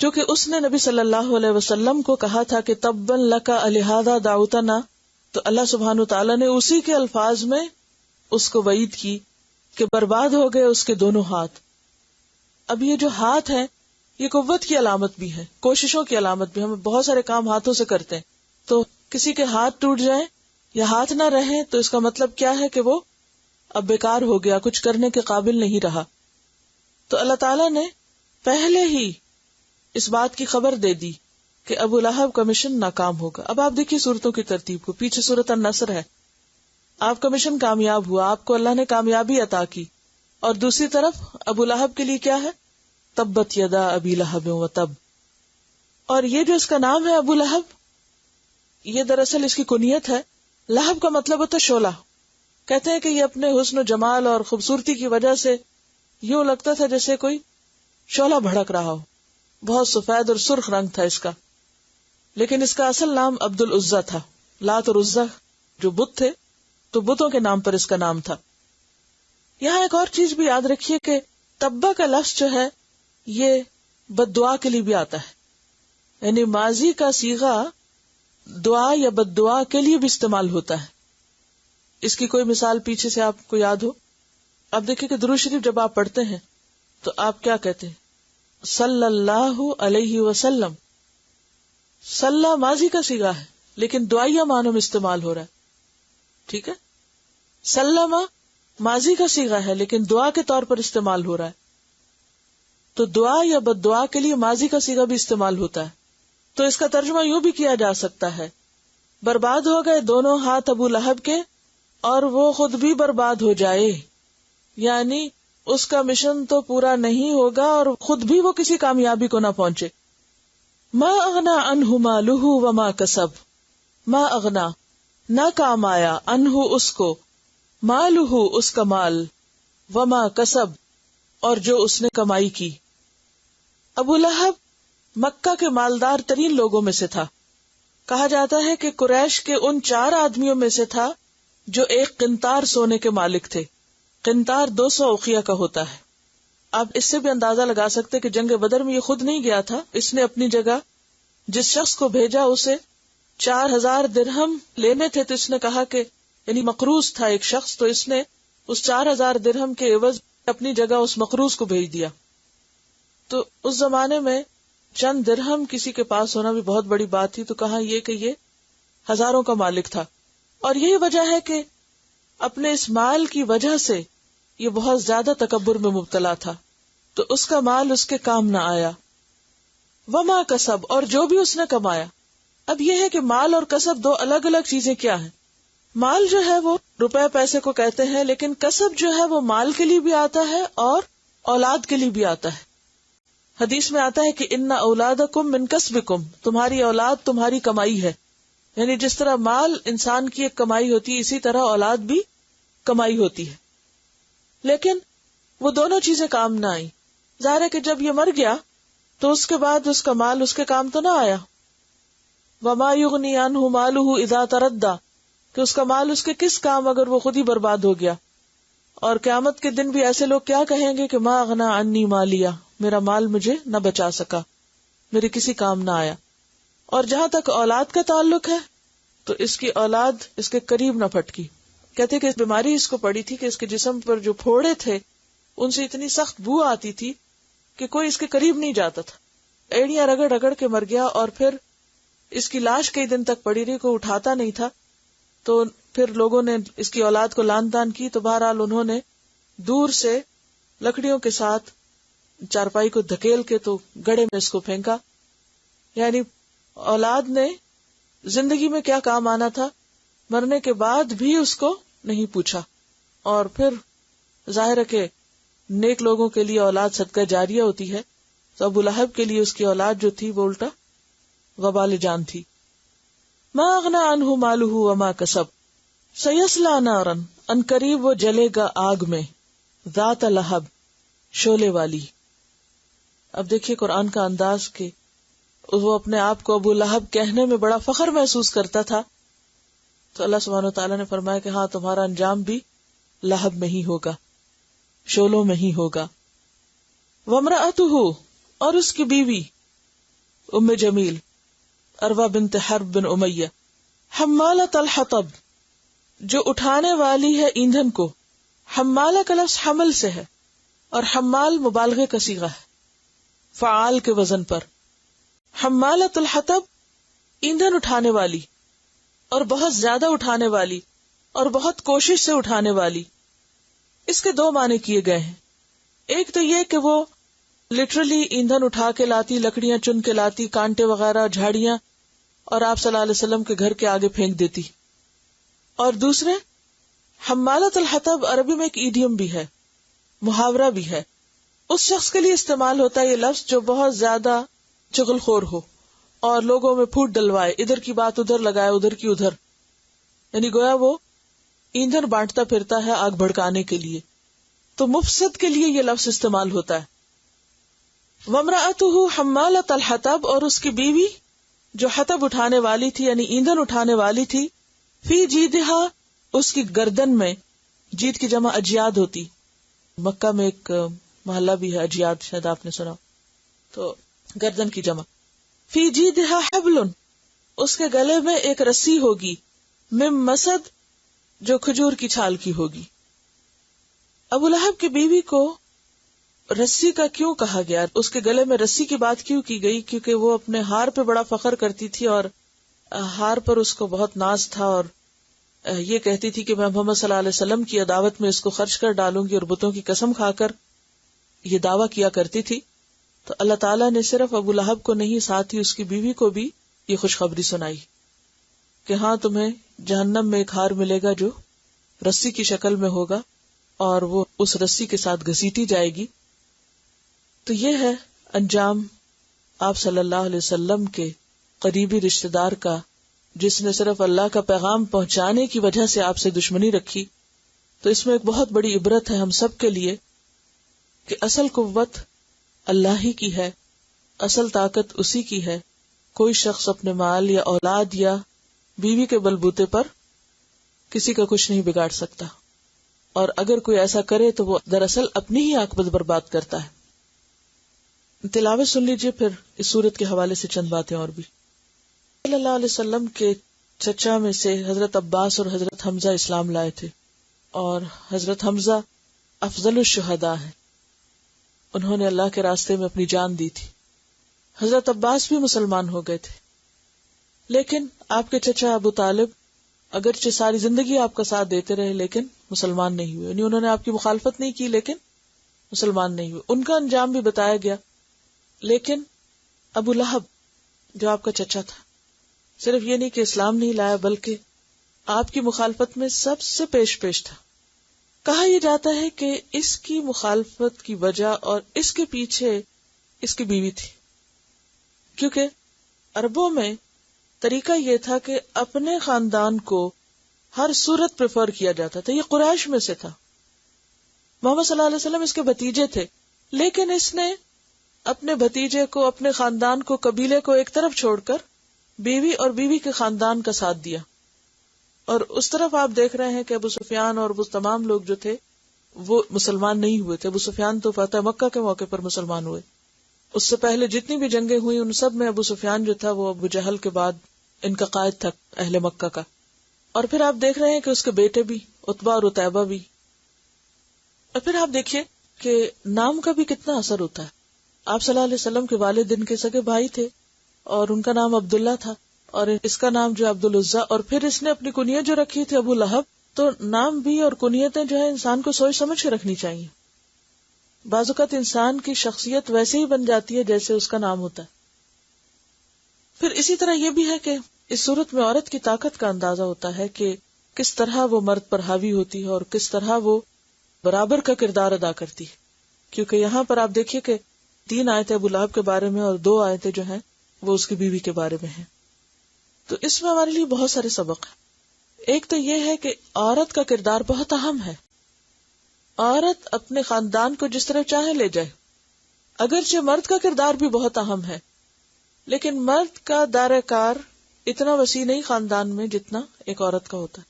چونکہ اس نے نبی صلی اللہ علیہ وسلم کو کہا تھا کہ تبا لکا الہذا دعوتنا، تو اللہ سبحانہ وتعالی نے اسی کے الفاظ میں اس کو وعید کی کہ برباد ہو گئے اس کے دونوں ہاتھ. اب یہ جو ہاتھ ہیں یہ قوت کی علامت بھی ہے، کوششوں کی علامت بھی. ہم بہت سارے کام ہاتھوں سے کرتے ہیں، تو کسی کے ہاتھ ٹوٹ جائیں یا ہاتھ نہ رہیں تو اس کا مطلب کیا ہے کہ وہ اب بیکار ہو گیا، کچھ کرنے کے قابل نہیں رہا. تو اللہ تعالیٰ نے پہلے ہی اس بات کی خبر دے دی کہ ابو لہب کا مشن ناکام ہوگا. اب آپ دیکھیے صورتوں کی ترتیب کو، پیچھے سورۃ النصر ہے، آپ کا مشن کامیاب ہوا، آپ کو اللہ نے کامیابی عطا کی. اور دوسری طرف ابو لہب کے لیے کیا ہے؟ تبت یدا ابی لہب و تب. اور یہ جو اس کا نام ہے ابو لہب، یہ دراصل اس کی کنیت ہے. لہب کا مطلب ہوتا ہے شعلہ. کہتے ہیں کہ یہ اپنے حسن و جمال اور خوبصورتی کی وجہ سے یوں لگتا تھا جیسے کوئی شعلہ بھڑک رہا ہو. بہت سفید اور سرخ رنگ تھا اس کا. لیکن اس کا اصل نام عبد العزا تھا. لات اور عزا جو بت تھے تو بتوں کے نام پر اس کا نام تھا. یہاں ایک اور چیز بھی یاد رکھیے کہ تبا کا لفظ جو ہے یہ بد دعا کے لیے بھی آتا ہے، یعنی ماضی کا صیغہ دعا یا بد دعا کے لیے بھی استعمال ہوتا ہے. اس کی کوئی مثال پیچھے سے آپ کو یاد ہو؟ اب دیکھیں کہ درود شریف جب آپ پڑھتے ہیں تو آپ کیا کہتے ہیں؟ صلی اللہ علیہ وسلم. صلی ماضی کا صیغہ ہے لیکن دعائیہ معنوں میں استعمال ہو رہا ہے. ٹھیک ہے، سلم ماضی کا صیغہ ہے لیکن دعا کے طور پر استعمال ہو رہا ہے. تو دعا یا بد دعا کے لیے ماضی کا صیغہ بھی استعمال ہوتا ہے. تو اس کا ترجمہ یوں بھی کیا جا سکتا ہے، برباد ہو گئے دونوں ہاتھ ابو لہب کے اور وہ خود بھی برباد ہو جائے، یعنی اس کا مشن تو پورا نہیں ہوگا اور خود بھی وہ کسی کامیابی کو نہ پہنچے. ما اغنا عنہ مالہ وما کسب. ما اغنا نہ کام آیا عنہ اس کو، مالہ اس کا مال، وما کسب اور جو اس نے کمائی کی. ابو لہب مکہ کے مالدار ترین لوگوں میں سے تھا. کہا جاتا ہے کہ قریش کے ان 4 آدمیوں میں سے تھا جو ایک قنطار سونے کے مالک تھے. قنطار 200 اوقیہ کا ہوتا ہے. آپ اس سے بھی اندازہ لگا سکتے کہ جنگ بدر میں یہ خود نہیں گیا تھا، اس نے اپنی جگہ جس شخص کو بھیجا اسے 4000 درہم لینے تھے، تو اس نے کہا کہ یعنی مقروض تھا ایک شخص، تو اس نے اس 4000 درہم کے عوض اپنی جگہ اس مقروض کو بھیج دیا. تو اس زمانے میں چند درہم کسی کے پاس ہونا بھی بہت بڑی بات تھی. تو کہا یہ کہ یہ ہزاروں کا مالک تھا، اور یہی وجہ ہے کہ اپنے اس مال کی وجہ سے یہ بہت زیادہ تکبر میں مبتلا تھا، تو اس کا مال اس کے کام نہ آیا. وما کسب اور جو بھی اس نے کمایا. اب یہ ہے کہ مال اور کسب 2 الگ الگ چیزیں کیا ہیں. مال جو ہے وہ روپے پیسے کو کہتے ہیں، لیکن کسب جو ہے وہ مال کے لیے بھی آتا ہے اور اولاد کے لیے بھی آتا ہے. حدیث میں آتا ہے کہ ان اولادکم من کسبکم، تمہاری اولاد تمہاری کمائی ہے. یعنی جس طرح مال انسان کی ایک کمائی ہوتی ہے، اسی طرح اولاد بھی کمائی ہوتی ہے. لیکن وہ دونوں چیزیں کام نہ آئی. ظاہر ہے کہ جب یہ مر گیا تو اس کے بعد اس کا مال اس کے کام تو نہ آیا. وما یغنی عنہ مالہ اذا تردی، کہ اس کا مال اس کے کس کام اگر وہ خود ہی برباد ہو گیا. اور قیامت کے دن بھی ایسے لوگ کیا کہیں گے کہ ما اغنا عنی مالیہ، میرا مال مجھے نہ بچا سکا، میرے کسی کام نہ آیا. اور جہاں تک اولاد کا تعلق ہے تو اس کی اولاد اس کے قریب نہ پھٹکی. کہتے کہ بیماری اس کو پڑی تھی کہ اس کے جسم پر جو پھوڑے تھے ان سے اتنی سخت بو آتی تھی کہ کوئی اس کے قریب نہیں جاتا تھا. ایڑیاں رگڑ رگڑ کے مر گیا، اور پھر اس کی لاش کئی دن تک پڑی رہی، کوئی اٹھاتا نہیں تھا. تو پھر لوگوں نے اس کی اولاد کو لان تان کی، تو بہرحال انہوں نے دور سے لکڑیوں کے ساتھ چارپائی کو دھکیل کے تو گڑھے میں اس کو پھینکا. یعنی اولاد نے زندگی میں کیا کام آنا تھا، مرنے کے بعد بھی اس کو نہیں پوچھا. اور پھر ظاہر ہے کہ نیک لوگوں کے لیے اولاد صدقہ جاریہ ہوتی ہے، تو ابو لہب کے لیے اس کی اولاد جو تھی وہ الٹا وبال جان تھی. ما اغنا عنہ مالہ وما کسب سیصلی نارا، ان قریب وہ جلے گا آگ میں. ذات لہب، شعلے والی. اب دیکھیے قرآن کا انداز کہ وہ اپنے آپ کو ابو لہب کہنے میں بڑا فخر محسوس کرتا تھا، تو اللہ سبحانہ وتعالیٰ نے فرمایا کہ ہاں تمہارا انجام بھی لہب میں ہی ہوگا، شعلوں میں ہی ہوگا. وامرأتہ، اور اس کی بیوی ام جمیل عروہ بنت حرب بن امیہ، حمالۃ الحطب، جو اٹھانے والی ہے ایندھن کو. حمالہ کا لفظ حمل سے ہے اور حمال مبالغے کا صیغہ ہے، فعال کے وزن پر. حمالۃ الحطب، ایندھن اٹھانے والی اور بہت زیادہ اٹھانے والی اور بہت کوشش سے اٹھانے والی. اس کے دو معنی کیے گئے ہیں. ایک تو یہ کہ وہ لٹرلی ایندھن اٹھا کے لاتی، لکڑیاں چن کے لاتی، کانٹے وغیرہ جھاڑیاں، اور آپ صلی اللہ علیہ وسلم کے گھر کے آگے پھینک دیتی. اور دوسرے حمالۃ الحطب عربی میں ایک ایڈیم بھی ہے، محاورہ بھی ہے. اس شخص کے لیے استعمال ہوتا ہے یہ لفظ جو بہت زیادہ چغل خور ہو اور لوگوں میں پھوٹ ڈلوائے، ادھر کی بات ادھر لگائے، ادھر کی ادھر، یعنی گویا وہ ایندھن بانٹتا پھرتا ہے آگ بھڑکانے کے لیے. تو مفسد کے لیے یہ لفظ استعمال ہوتا ہے. وامرأتہ حمالۃ الحطب، اور اس کی بیوی جو حطب اٹھانے والی تھی یعنی ایندھن اٹھانے والی تھی. فی جیدہا، اس کی گردن میں، جید کی جمع اجیاد ہوتی. مکہ میں ایک محلہ بھی ہے اجیاد، شاید آپ نے سنا، تو گردن کی جمع. فی جیدہا حبل، اس کے گلے میں ایک رسی ہوگی. من مسد، جو کھجور کی چھال کی ہوگی. ابو لہب کی بیوی کو رسی کا کیوں کہا گیا؟ اس کے گلے میں رسی کی بات کیوں کی گئی؟ کیونکہ وہ اپنے ہار پہ بڑا فخر کرتی تھی اور ہار پر اس کو بہت ناز تھا، اور یہ کہتی تھی کہ میں محمد صلی اللہ علیہ وسلم کی عداوت میں اس کو خرچ کر ڈالوں گی، اور بتوں کی قسم کھا کر یہ دعویٰ کیا کرتی تھی. تو اللہ تعالیٰ نے صرف ابو لہب کو نہیں، ساتھ ہی اس کی بیوی کو بھی یہ خوشخبری سنائی کہ ہاں تمہیں جہنم میں ایک ہار ملے گا جو رسی کی شکل میں ہوگا، اور وہ اس رسی کے ساتھ گھسیٹی جائے گی. تو یہ ہے انجام آپ صلی اللہ علیہ وسلم کے قریبی رشتہ دار کا، جس نے صرف اللہ کا پیغام پہنچانے کی وجہ سے آپ سے دشمنی رکھی. تو اس میں ایک بہت بڑی عبرت ہے ہم سب کے لیے کہ اصل قوت اللہ ہی کی ہے، اصل طاقت اسی کی ہے. کوئی شخص اپنے مال یا اولاد یا بیوی کے بلبوتے پر کسی کا کچھ نہیں بگاڑ سکتا، اور اگر کوئی ایسا کرے تو وہ دراصل اپنی ہی عاقبت برباد کرتا ہے. تلاوت سن لیجئے پھر اس سورت کے حوالے سے چند باتیں اور بھی. صلی اللہ علیہ وسلم کے چچا میں سے حضرت عباس اور حضرت حمزہ اسلام لائے تھے، اور حضرت حمزہ افضل الشہداء ہیں. انہوں نے اللہ کے راستے میں اپنی جان دی تھی. حضرت عباس بھی مسلمان ہو گئے تھے، لیکن آپ کے چچا ابو طالب اگرچہ ساری زندگی آپ کا ساتھ دیتے رہے لیکن مسلمان نہیں ہوئے. یعنی انہوں نے آپ کی مخالفت نہیں کی لیکن مسلمان نہیں ہوئے. ان کا انجام بھی بتایا گیا. لیکن ابو لہب جو آپ کا چچا تھا، صرف یہ نہیں کہ اسلام نہیں لایا بلکہ آپ کی مخالفت میں سب سے پیش تھا. کہا یہ جاتا ہے کہ اس کی مخالفت کی وجہ اور اس کے پیچھے اس کی بیوی تھی، کیونکہ عربوں میں طریقہ یہ تھا کہ اپنے خاندان کو ہر صورت پریفر کیا جاتا تھا. یہ قریش میں سے تھا. محمد صلی اللہ علیہ وسلم اس کے بھتیجے تھے، لیکن اس نے اپنے بھتیجے کو، اپنے خاندان کو، قبیلے کو ایک طرف چھوڑ کر بیوی اور بیوی کے خاندان کا ساتھ دیا. اور اس طرف آپ دیکھ رہے ہیں کہ ابو سفیان اور وہ تمام لوگ جو تھے وہ مسلمان نہیں ہوئے تھے. ابو سفیان تو فتح مکہ کے موقع پر مسلمان ہوئے. اس سے پہلے جتنی بھی جنگیں ہوئی ان سب میں ابو سفیان جو تھا وہ ابو جہل کے بعد ان کا قائد تھا اہل مکہ کا. اور پھر آپ دیکھ رہے ہیں کہ اس کے بیٹے بھی عتبہ اور عتیبہ بھی. اور پھر آپ دیکھیے کہ نام کا بھی کتنا اثر ہوتا ہے. آپ صلی اللہ علیہ وسلم کے والد ان کے سگے بھائی تھے اور ان کا نام عبداللہ تھا، اور اس کا نام جو عبد العزیٰ، اور پھر اس نے اپنی کنیت جو رکھی تھی ابو لہب. تو نام بھی اور کنیتیں جو ہے انسان کو سوچ سمجھ کے رکھنی چاہیے. بعض اوقات انسان کی شخصیت ویسے ہی بن جاتی ہے جیسے اس کا نام ہوتا ہے. پھر اسی طرح یہ بھی ہے کہ اس صورت میں عورت کی طاقت کا اندازہ ہوتا ہے کہ کس طرح وہ مرد پر حاوی ہوتی ہے اور کس طرح وہ برابر کا کردار ادا کرتی ہے. کیونکہ یہاں پر آپ دیکھیے کہ 3 آیتیں ابو لہب کے بارے میں اور 2 آیتیں جو ہیں وہ اس کی بیوی کے بارے میں ہیں. تو اس میں ہمارے لیے بہت سارے سبق ہیں. ایک تو یہ ہے کہ عورت کا کردار بہت اہم ہے. عورت اپنے خاندان کو جس طرح چاہے لے جائے. اگرچہ مرد کا کردار بھی بہت اہم ہے، لیکن مرد کا دائرہ کار اتنا وسیع نہیں خاندان میں جتنا ایک عورت کا ہوتا ہے.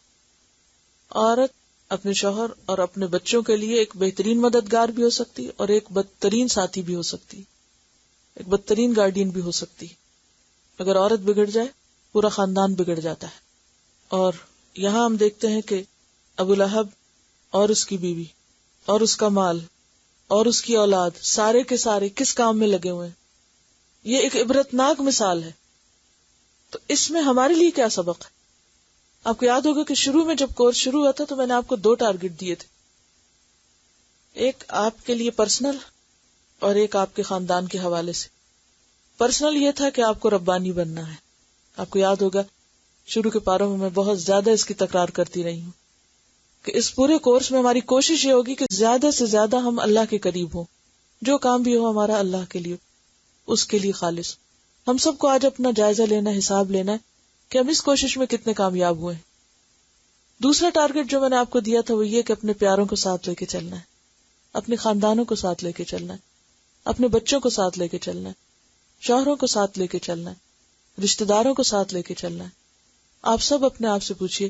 عورت اپنے شوہر اور اپنے بچوں کے لیے ایک بہترین مددگار بھی ہو سکتی اور ایک بدترین ساتھی بھی ہو سکتی، ایک بدترین گارڈین بھی ہو سکتی. اگر عورت بگڑ جائے پورا خاندان بگڑ جاتا ہے. اور یہاں ہم دیکھتے ہیں کہ ابو لہب اور اس کی بیوی اور اس کا مال اور اس کی اولاد سارے کے سارے کس کام میں لگے ہوئے ہیں. یہ ایک عبرتناک مثال ہے. تو اس میں ہمارے لیے کیا سبق ہے؟ آپ کو یاد ہوگا کہ شروع میں جب کورس شروع ہوا تھا تو میں نے آپ کو 2 ٹارگٹ دیے تھے، ایک آپ کے لیے پرسنل اور ایک آپ کے خاندان کے حوالے سے. پرسنل یہ تھا کہ آپ کو ربانی بننا ہے. آپ کو یاد ہوگا شروع کے پاروں میں بہت زیادہ اس کی تکرار کرتی رہی ہوں کہ اس پورے کورس میں ہماری کوشش یہ ہوگی کہ زیادہ سے زیادہ ہم اللہ کے قریب ہوں. جو کام بھی ہو ہمارا اللہ کے لیے، اس کے لیے خالص. ہم سب کو آج اپنا جائزہ لینا، حساب لینا ہے کہ ہم اس کوشش میں کتنے کامیاب ہوئے. دوسرا ٹارگٹ جو میں نے آپ کو دیا تھا وہ یہ کہ اپنے پیاروں کو ساتھ لے کے چلنا ہے، اپنے خاندانوں کو ساتھ لے کے چلنا ہے، اپنے بچوں کو ساتھ لے کے چلنا ہے، شوہروں کو ساتھ لے کے چلنا ہے، رشتہ داروں کو ساتھ لے کے چلنا ہے. آپ سب اپنے آپ سے پوچھئے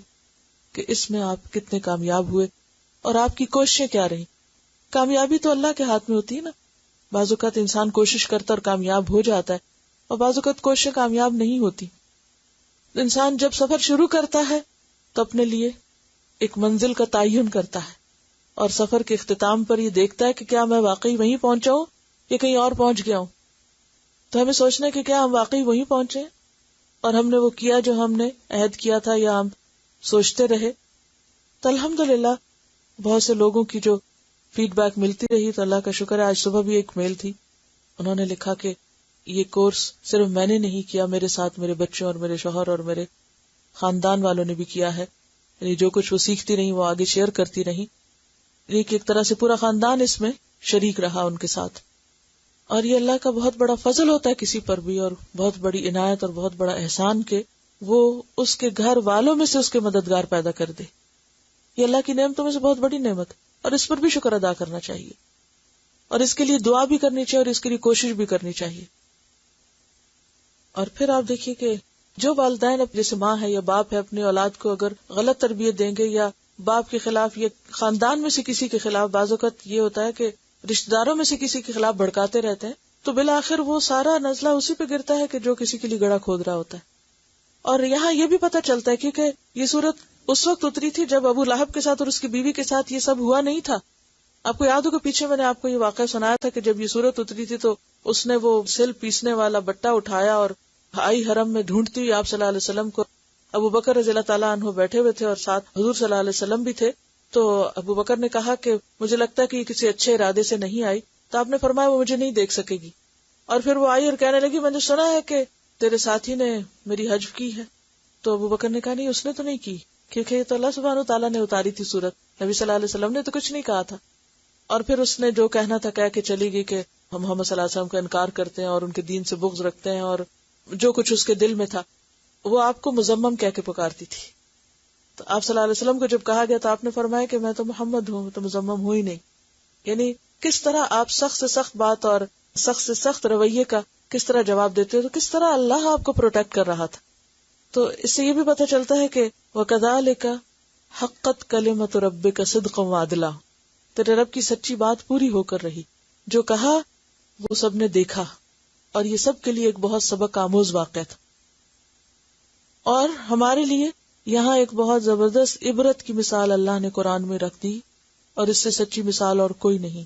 کہ اس میں آپ کتنے کامیاب ہوئے اور آپ کی کوششیں کیا رہی. کامیابی تو اللہ کے ہاتھ میں ہوتی ہے نا. بعض اوقات انسان کوشش کرتا اور کامیاب ہو جاتا ہے اور بعض اوقات کوششیں کامیاب نہیں ہوتی. انسان جب سفر شروع کرتا ہے تو اپنے لیے ایک منزل کا تعین کرتا ہے اور سفر کے اختتام پر یہ دیکھتا ہے کہ کیا میں واقعی وہیں پہنچا ہوں یا کہیں اور پہنچ گیا ہوں. تو ہمیں سوچنا ہے کہ کیا ہم واقعی وہیں پہنچے اور ہم نے وہ کیا جو ہم نے عہد کیا تھا یا ہم سوچتے رہے. تو الحمدللہ بہت سے لوگوں کی جو فیڈ بیک ملتی رہی تو اللہ کا شکر ہے. آج صبح بھی ایک میل تھی، انہوں نے لکھا کہ یہ کورس صرف میں نے نہیں کیا، میرے ساتھ میرے بچوں اور میرے شوہر اور میرے خاندان والوں نے بھی کیا ہے. یعنی جو کچھ وہ سیکھتی رہی وہ آگے شیئر کرتی رہی. یعنی کہ ایک طرح سے پورا خاندان اس میں شریک رہا ان کے ساتھ. اور یہ اللہ کا بہت بڑا فضل ہوتا ہے کسی پر بھی، اور بہت بڑی عنایت اور بہت بڑا احسان کہ وہ اس کے گھر والوں میں سے اس کے مددگار پیدا کر دے. یہ اللہ کی نعمتوں میں سے بہت بڑی نعمت اور اس پر بھی شکر ادا کرنا چاہیے اور اس کے لیے دعا بھی کرنی چاہیے اور اس کے لیے کوشش بھی کرنی چاہیے. اور پھر آپ دیکھیے کہ جو والدین جیسے ماں ہے یا باپ ہے اپنی اولاد کو اگر غلط تربیت دیں گے یا باپ کے خلاف یا خاندان میں سے کسی کے خلاف، بعض اوقات یہ ہوتا ہے کہ رشتہ داروں میں سے کسی کے خلاف بھڑکاتے رہتے ہیں تو بالآخر وہ سارا نزلہ اسی پہ گرتا ہے کہ جو کسی کے لیے گڑھا کھود رہا ہوتا ہے. اور یہاں یہ بھی پتہ چلتا ہے کیونکہ یہ صورت اس وقت اتری تھی جب ابو لہب کے ساتھ اور اس کی بیوی کے ساتھ یہ سب ہوا نہیں تھا. آپ کو یاد ہوگا پیچھے میں نے آپ کو یہ واقعہ سنایا تھا کہ جب یہ صورت اتری تھی تو اس نے وہ سل پیسنے والا بٹا اٹھایا اور آئی حرم میں ڈھونڈتی ہوئی آپ صلی اللہ علیہ وسلم کو. ابو بکر رضی اللہ تعالیٰ عنہ بیٹھے ہوئے تھے اور ساتھ حضور صلی اللہ علیہ وسلم بھی تھے. تو ابو بکر نے کہا کہ مجھے لگتا ہے کہ یہ کسی اچھے ارادے سے نہیں آئی. تو آپ نے فرمایا وہ مجھے نہیں دیکھ سکے گی. اور پھر وہ آئی اور کہنے لگی میں نے سنا ہے کہ تیرے ساتھی نے میری حجب کی ہے. تو ابو بکر نے کہا نہیں اس نے تو نہیں کی، کیونکہ یہ تو اللہ سبحانہ وتعالیٰ نے اتاری تھی صورت. نبی صلی اللہ علیہ وسلم نے تو کچھ نہیں کہا تھا. اور پھر اس نے جو کہنا تھا کہہ کے چلی گئی کہ ہم محمد صلی اللہ علیہ وسلم کا انکار کرتے ہیں اور ان کے دین سے بغض رکھتے ہیں، اور جو کچھ اس کے دل میں تھا وہ آپ کو مذمم کہہ کے پکارتی تھی. تو آپ صلی اللہ علیہ وسلم کو جب کہا گیا تو آپ نے فرمایا کہ میں تو محمد ہوں، تو مذمم ہوئی نہیں. یعنی کس طرح آپ سخت سے سخت بات اور سخت سے سخت رویے کا کس طرح جواب دیتے ہو، تو کس طرح اللہ آپ کو پروٹیکٹ کر رہا تھا. تو اس سے یہ بھی پتہ چلتا ہے کہ وَكَذَلِكَ حَقَّتْ كَلِمَةُ رَبِّكَ صِدْقًا وَعَدْلًا، تیرے رب کی سچی بات پوری ہو کر رہی. جو کہا وہ سب نے دیکھا، اور یہ سب کے لیے ایک بہت سبق آموز واقعہ تھا. اور ہمارے لیے یہاں ایک بہت زبردست عبرت کی مثال اللہ نے قرآن میں رکھ دی، اور اس سے سچی مثال اور کوئی نہیں.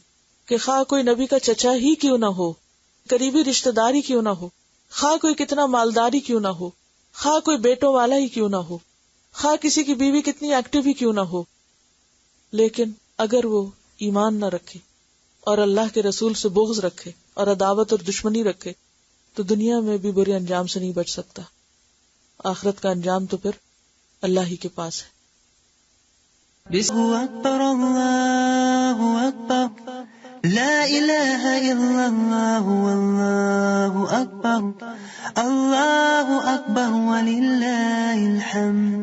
کہ خواہ کوئی نبی کا چچا ہی کیوں نہ ہو، قریبی رشتہ داری کیوں نہ ہو، خواہ کوئی کتنا مالداری کیوں نہ ہو، خواہ کوئی بیٹوں والا ہی کیوں نہ ہو، خواہ کسی کی بیوی کتنی ایکٹیو ہی کیوں نہ ہو، لیکن اگر وہ ایمان نہ رکھے اور اللہ کے رسول سے بغض رکھے اور عداوت اور دشمنی رکھے تو دنیا میں بھی برے انجام سے نہیں بچ سکتا. آخرت کا انجام تو پھر اللہ ہی کے پاس ہے. اللہ اکبر اللہ اکبر لا الہ الا اللہ واللہ اکبر اللہ اکبر وللہ الحمد.